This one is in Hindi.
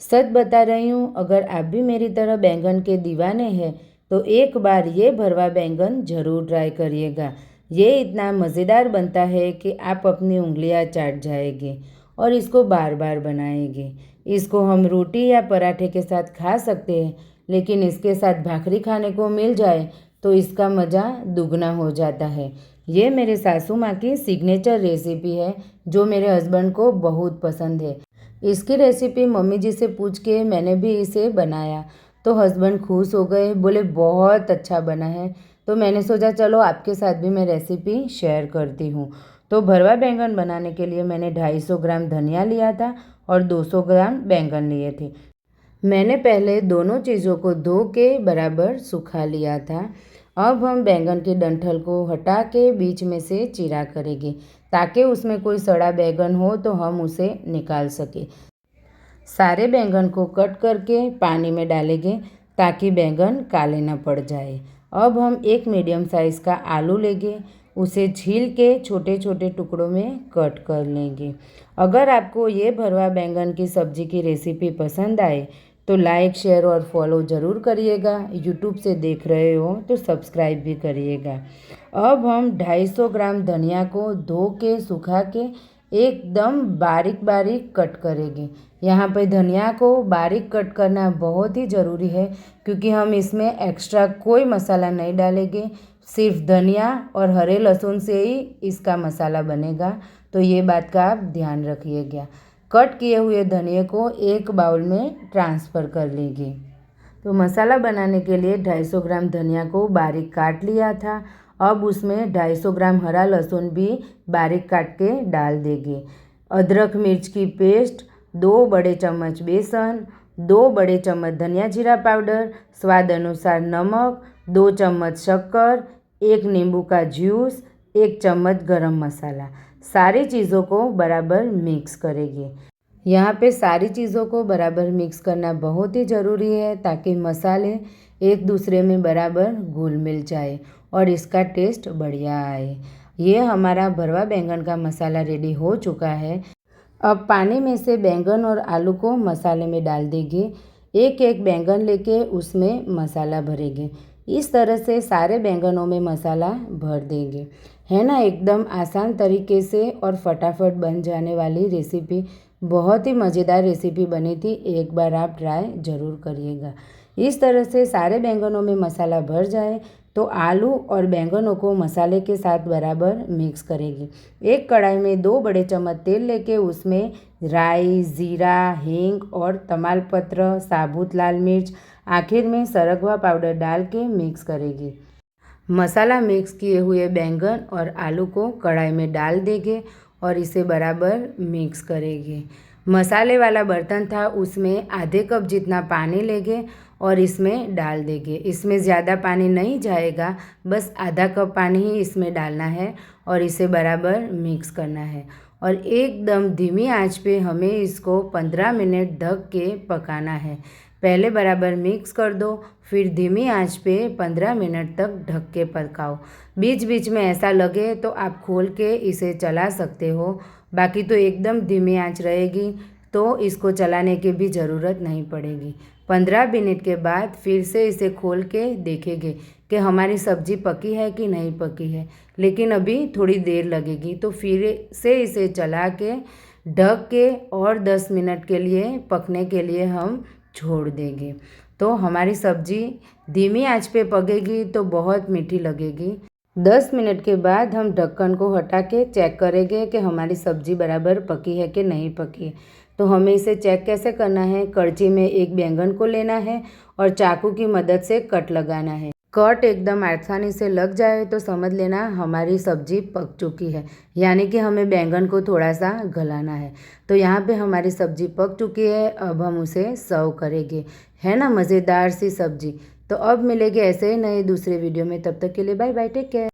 सच बता रही हूँ, अगर आप भी मेरी तरह बैंगन के दीवाने हैं तो एक बार ये भरवा बैंगन ज़रूर ट्राई करिएगा। ये इतना मज़ेदार बनता है कि आप अपनी उंगलियां चाट जाएंगे और इसको बार बार बनाएंगे। इसको हम रोटी या पराठे के साथ खा सकते हैं, लेकिन इसके साथ भाकरी खाने को मिल जाए तो इसका मज़ा दुगना हो जाता है। ये मेरे सासू माँ की सिग्नेचर रेसिपी है जो मेरे हस्बैंड को बहुत पसंद है। इसकी रेसिपी मम्मी जी से पूछ के मैंने भी इसे बनाया तो हस्बैंड खुश हो गए, बोले बहुत अच्छा बना है। तो मैंने सोचा चलो आपके साथ भी मैं रेसिपी शेयर करती हूँ। तो भरवा बैंगन बनाने के लिए मैंने 250 ग्राम धनिया लिया था और 200 ग्राम बैंगन लिए थे। मैंने पहले दोनों चीज़ों को धो के बराबर सुखा लिया था। अब हम बैंगन के डंठल को हटा के बीच में से चीरा करेंगे ताकि उसमें कोई सड़ा बैंगन हो तो हम उसे निकाल सके। सारे बैंगन को कट करके पानी में डालेंगे ताकि बैंगन काले न पड़ जाए। अब हम एक मीडियम साइज़ का आलू लेंगे, उसे छील के छोटे छोटे टुकड़ों में कट कर लेंगे। अगर आपको ये भरवा बैंगन की सब्ज़ी की रेसिपी पसंद आए तो लाइक शेयर और फॉलो ज़रूर करिएगा। यूट्यूब से देख रहे हो तो सब्सक्राइब भी करिएगा। अब हम 250 ग्राम धनिया को धो के सुखा के एकदम बारीक बारीक कट करेंगे। यहाँ पे धनिया को बारीक कट करना बहुत ही ज़रूरी है क्योंकि हम इसमें एक्स्ट्रा कोई मसाला नहीं डालेंगे, सिर्फ धनिया और हरे लहसुन से ही इसका मसाला बनेगा। तो ये बात का आप ध्यान रखिएगा। कट किए हुए धनिया को एक बाउल में ट्रांसफ़र कर लेंगे। तो मसाला बनाने के लिए 250 ग्राम धनिया को बारीक काट लिया था। अब उसमें 250 ग्राम हरा लहसुन भी बारीक काट के डाल देंगे। अदरक मिर्च की पेस्ट, 2 बड़े चम्मच बेसन, 2 बड़े चम्मच धनिया जीरा पाउडर, स्वाद अनुसार नमक, 2 चम्मच शक्कर, 1 नींबू का जूस, 1 चम्मच गरम मसाला। सारी चीज़ों को बराबर मिक्स करेंगे। यहाँ पे सारी चीज़ों को बराबर मिक्स करना बहुत ही ज़रूरी है ताकि मसाले एक दूसरे में बराबर घुल मिल जाए और इसका टेस्ट बढ़िया आए। ये हमारा भरवा बैंगन का मसाला रेडी हो चुका है। अब पानी में से बैंगन और आलू को मसाले में डाल देंगे। एक एक बैंगन लेके उसमें मसाला भरेंगे। इस तरह से सारे बैंगनों में मसाला भर देंगे। है ना, एकदम आसान तरीके से और फटाफट बन जाने वाली रेसिपी। बहुत ही मज़ेदार रेसिपी बनी थी, एक बार आप ट्राई ज़रूर करिएगा। इस तरह से सारे बैंगनों में मसाला भर जाए तो आलू और बैंगनों को मसाले के साथ बराबर मिक्स करेंगे। एक कढ़ाई में 2 बड़े चम्मच तेल लेके उसमें राई, ज़ीरा, हींग और तमालपत्र, साबुत लाल मिर्च, आखिर में सरगवा पाउडर डाल के मिक्स करेंगे। मसाला मिक्स किए हुए बैंगन और आलू को कढ़ाई में डाल देंगे और इसे बराबर मिक्स करेंगे। मसाले वाला बर्तन था, उसमें आधे कप जितना पानी लेंगे और इसमें डाल देंगे। इसमें ज़्यादा पानी नहीं जाएगा, बस आधा कप पानी ही इसमें डालना है और इसे बराबर मिक्स करना है। और एकदम धीमी आंच पे हमें इसको 15 मिनट ढक के पकाना है। पहले बराबर मिक्स कर दो, फिर धीमी आंच पे 15 मिनट तक ढक के पकाओ। बीच बीच में ऐसा लगे तो आप खोल के इसे चला सकते हो, बाकी तो एकदम धीमी आंच रहेगी तो इसको चलाने की भी ज़रूरत नहीं पड़ेगी। 15 मिनट के बाद फिर से इसे खोल के देखेंगे कि हमारी सब्ज़ी पकी है कि नहीं पकी है, लेकिन अभी थोड़ी देर लगेगी। तो फिर से इसे चला के ढक के और 10 मिनट के लिए पकने के लिए हम छोड़ देंगे। तो हमारी सब्ज़ी धीमी आंच पे पकेगी तो बहुत मीठी लगेगी। 10 मिनट के बाद हम ढक्कन को हटा के चेक करेंगे कि हमारी सब्ज़ी बराबर पकी है कि नहीं पकी है। तो हमें इसे चेक कैसे करना है, कड़छी में एक बैंगन को लेना है और चाकू की मदद से कट लगाना है। कट एकदम आसानी से लग जाए तो समझ लेना हमारी सब्ज़ी पक चुकी है, यानी कि हमें बैंगन को थोड़ा सा गलाना है। तो यहाँ पे हमारी सब्ज़ी पक चुकी है, अब हम उसे सर्व करेंगे। है ना मज़ेदार सी सब्ज़ी। तो अब मिलेंगे ऐसे ही नए दूसरे वीडियो में, तब तक के लिए बाय बाय, टेक केयर।